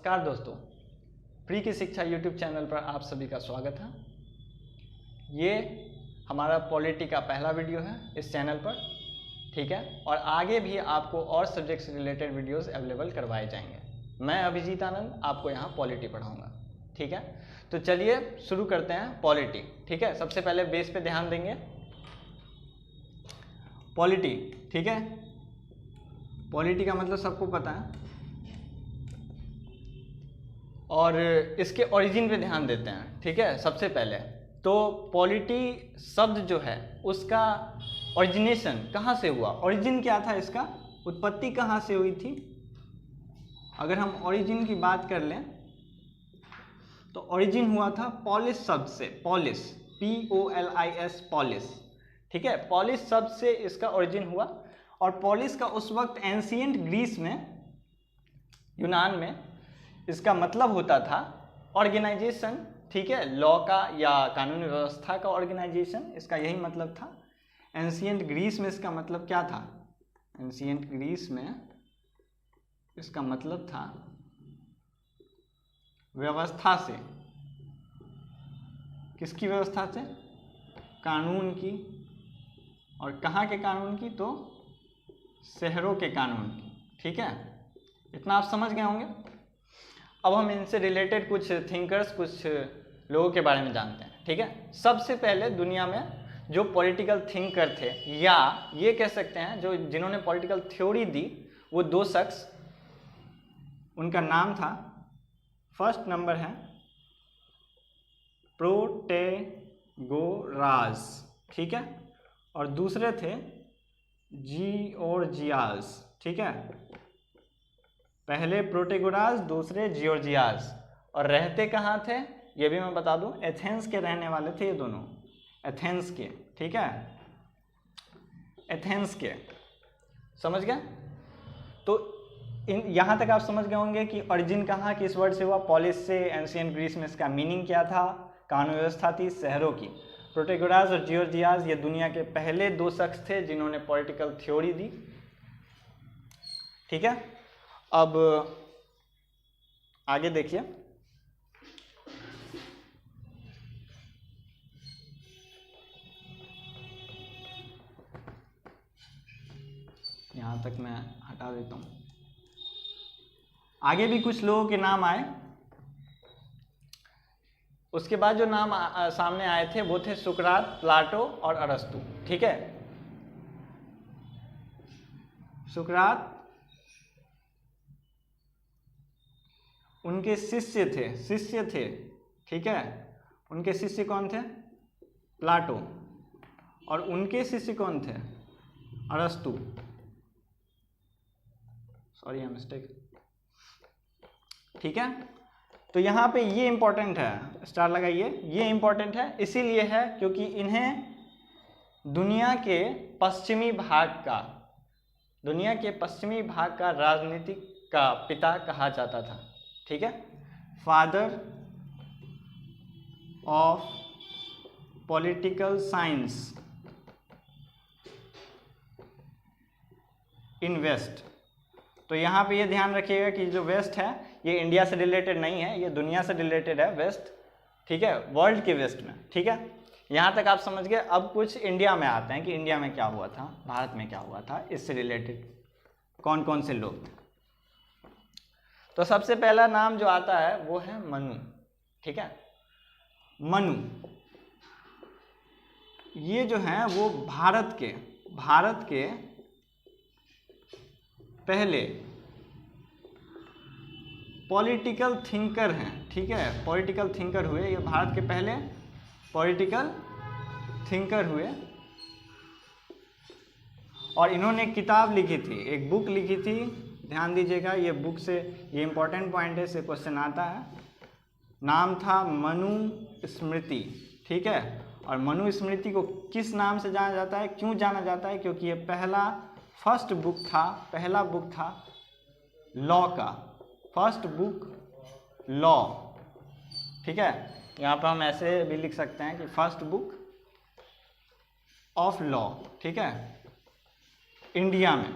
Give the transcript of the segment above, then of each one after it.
नमस्कार दोस्तों, प्री की शिक्षा यूट्यूब चैनल पर आप सभी का स्वागत है। ये हमारा पॉलिटी का पहला वीडियो है इस चैनल पर, ठीक है। और आगे भी आपको और सब्जेक्ट से रिलेटेड वीडियोस अवेलेबल करवाए जाएंगे। मैं अभिजीत आनंद आपको यहाँ पॉलिटी पढ़ाऊँगा, ठीक है। तो चलिए शुरू करते हैं पॉलिटी, ठीक है। सबसे पहले बेस पे ध्यान देंगे, पॉलिटी, ठीक है। पॉलिटी का मतलब सबको पता है, और इसके ओरिजिन पे ध्यान देते हैं, ठीक है। सबसे पहले तो पॉलिटी शब्द जो है उसका ओरिजिनेशन कहाँ से हुआ, ओरिजिन क्या था, इसका उत्पत्ति कहाँ से हुई थी। अगर हम ओरिजिन की बात कर लें तो ओरिजिन हुआ था पॉलिस शब्द से, पॉलिस, POLIS, पॉलिस, ठीक है। पॉलिस शब्द से इसका ओरिजिन हुआ। और पॉलिस का उस वक्त एंशिएंट ग्रीस में, यूनान में, इसका मतलब होता था ऑर्गेनाइजेशन, ठीक है, लॉ का या कानूनी व्यवस्था का ऑर्गेनाइजेशन, इसका यही मतलब था। एंशिएंट ग्रीस में इसका मतलब क्या था, एंशिएंट ग्रीस में इसका मतलब था व्यवस्था से। किसकी व्यवस्था से? कानून की। और कहाँ के कानून की? तो शहरों के कानून की, ठीक है। इतना आप समझ गए होंगे। अब हम इनसे रिलेटेड कुछ थिंकर्स, कुछ लोगों के बारे में जानते हैं, ठीक है। सबसे पहले दुनिया में जो पॉलिटिकल थिंकर थे, या ये कह सकते हैं जो जिन्होंने पॉलिटिकल थ्योरी दी, वो दो शख्स, उनका नाम था, फर्स्ट नंबर है प्रोटेगोरास, ठीक है, और दूसरे थे जियोर्जियास, ठीक है। पहले प्रोटेगोरास, दूसरे जियोर्जियास। और रहते कहाँ थे ये भी मैं बता दूं, एथेंस के रहने वाले थे ये दोनों, एथेंस के, ठीक है, एथेंस के। समझ गए? तो यहाँ तक आप समझ गए होंगे कि ओरिजिन कहाँ, किस वर्ड से हुआ, पॉलिस से। एंशिएंट ग्रीस में इसका मीनिंग क्या था, कानून व्यवस्था थी शहरों की। प्रोटेगोरास और जियोर्जियास ये दुनिया के पहले दो शख्स थे जिन्होंने पॉलिटिकल थ्योरी दी, ठीक है। अब आगे देखिए, यहां तक मैं हटा देता हूं। आगे भी कुछ लोगों के नाम आए। उसके बाद जो नाम सामने आए थे वो थे सुकरात, प्लाटो और अरस्तु, ठीक है। सुकरात उनके शिष्य थे, ठीक है। उनके शिष्य कौन थे? प्लाटो। और उनके शिष्य कौन थे? अरस्तु। सॉरी, मिस्टेक, ठीक है। तो यहाँ पे ये इंपॉर्टेंट है, स्टार लगाइए, ये इंपॉर्टेंट है, इसीलिए है क्योंकि इन्हें दुनिया के पश्चिमी भाग का राजनीतिक का पिता कहा जाता था, ठीक है। Father of political science in West. तो यहाँ पे ये ध्यान रखिएगा कि जो वेस्ट है ये इंडिया से रिलेटेड नहीं है, ये दुनिया से रिलेटेड है, वेस्ट, ठीक है, वर्ल्ड के वेस्ट में, ठीक है। यहाँ तक आप समझ गए। अब कुछ इंडिया में आते हैं कि इंडिया में क्या हुआ था, भारत में क्या हुआ था, इससे रिलेटेड कौन कौन से लोग थे। तो सबसे पहला नाम जो आता है वो है मनु, ठीक है। मनु ये जो है वो भारत के पहले पॉलिटिकल थिंकर हैं, ठीक है। पॉलिटिकल थिंकर हुए, ये भारत के पहले पॉलिटिकल थिंकर हुए। और इन्होंने किताब लिखी थी, एक बुक लिखी थी, ध्यान दीजिएगा, ये बुक से, ये इंपॉर्टेंट पॉइंट है, से क्वेश्चन आता है। नाम था मनुस्मृति, ठीक है। और मनुस्मृति को किस नाम से जाना जाता है, क्यों जाना जाता है? क्योंकि ये पहला बुक था लॉ का, फर्स्ट बुक लॉ, ठीक है। यहाँ पर हम ऐसे भी लिख सकते हैं कि फर्स्ट बुक ऑफ लॉ, ठीक है, इंडिया में,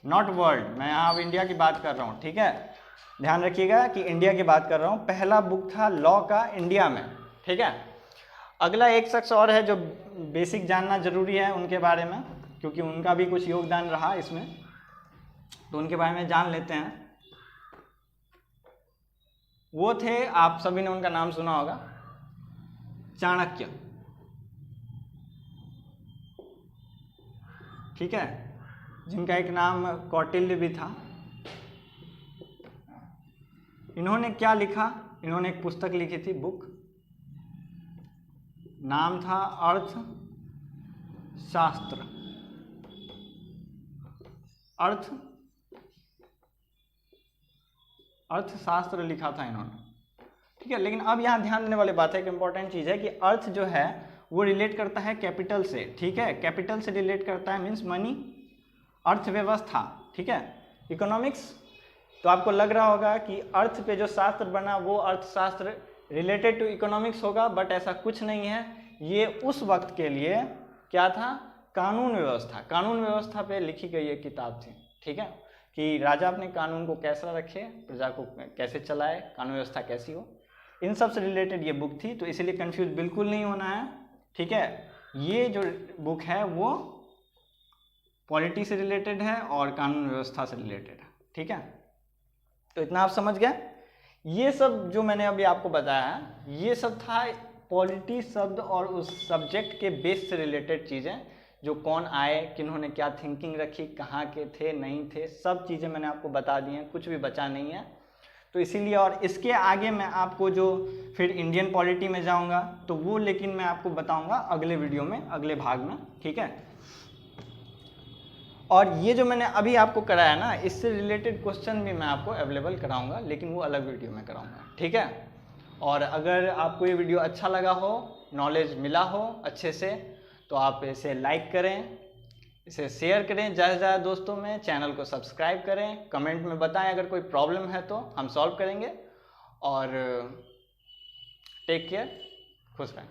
नॉट वर्ल्ड, मैं यहाँ अब इंडिया की बात कर रहा हूँ, ठीक है। ध्यान रखिएगा कि इंडिया की बात कर रहा हूँ। पहला बुक था लॉ का इंडिया में, ठीक है। अगला एक शख्स और है जो बेसिक जानना जरूरी है उनके बारे में, क्योंकि उनका भी कुछ योगदान रहा इसमें, तो उनके बारे में जान लेते हैं। वो थे, आप सभी ने उनका नाम सुना होगा, चाणक्य, ठीक है, जिनका एक नाम कौटिल्य भी था। इन्होंने क्या लिखा? इन्होंने एक पुस्तक लिखी थी, बुक, नाम था अर्थशास्त्र। अर्थशास्त्र लिखा था इन्होंने, ठीक है। लेकिन अब यहाँ ध्यान देने वाली बात है, एक इंपॉर्टेंट चीज़ है कि अर्थ जो है वो रिलेट करता है कैपिटल से, ठीक है। कैपिटल से रिलेट करता है, मीन्स मनी, अर्थव्यवस्था, ठीक है, इकोनॉमिक्स। तो आपको लग रहा होगा कि अर्थ पे जो शास्त्र बना वो अर्थशास्त्र रिलेटेड टू इकोनॉमिक्स होगा, बट ऐसा कुछ नहीं है। ये उस वक्त के लिए क्या था? कानून व्यवस्था, कानून व्यवस्था पे लिखी गई एक किताब थी, ठीक है, कि राजा अपने कानून को कैसा रखे, प्रजा को कैसे चलाए, कानून व्यवस्था कैसी हो, इन सब से रिलेटेड ये बुक थी। तो इसीलिए कंफ्यूज बिल्कुल नहीं होना है, ठीक है। ये जो बुक है वो पॉलिटी से रिलेटेड है और कानून व्यवस्था से रिलेटेड है, ठीक है। तो इतना आप समझ गए। ये सब जो मैंने अभी आपको बताया, ये सब था पॉलिटी शब्द और उस सब्जेक्ट के बेस से रिलेटेड चीज़ें, जो कौन आए, किन्होंने क्या थिंकिंग रखी, कहाँ के थे, नहीं थे, सब चीज़ें मैंने आपको बता दी हैं, कुछ भी बचा नहीं है। तो इसीलिए, और इसके आगे मैं आपको जो फिर इंडियन पॉलिटी में जाऊंगा, तो वो लेकिन मैं आपको बताऊंगा अगले वीडियो में, अगले भाग में, ठीक है। और ये जो मैंने अभी आपको कराया ना, इससे रिलेटेड क्वेश्चन भी मैं आपको अवेलेबल कराऊंगा, लेकिन वो अलग वीडियो में कराऊंगा, ठीक है। और अगर आपको ये वीडियो अच्छा लगा हो, नॉलेज मिला हो अच्छे से, तो आप इसे लाइक करें, इसे शेयर करें ज़्यादा से ज़्यादा दोस्तों में, चैनल को सब्सक्राइब करें, कमेंट में बताएं अगर कोई प्रॉब्लम है तो हम सॉल्व करेंगे। और टेक केयर, खुश रहें।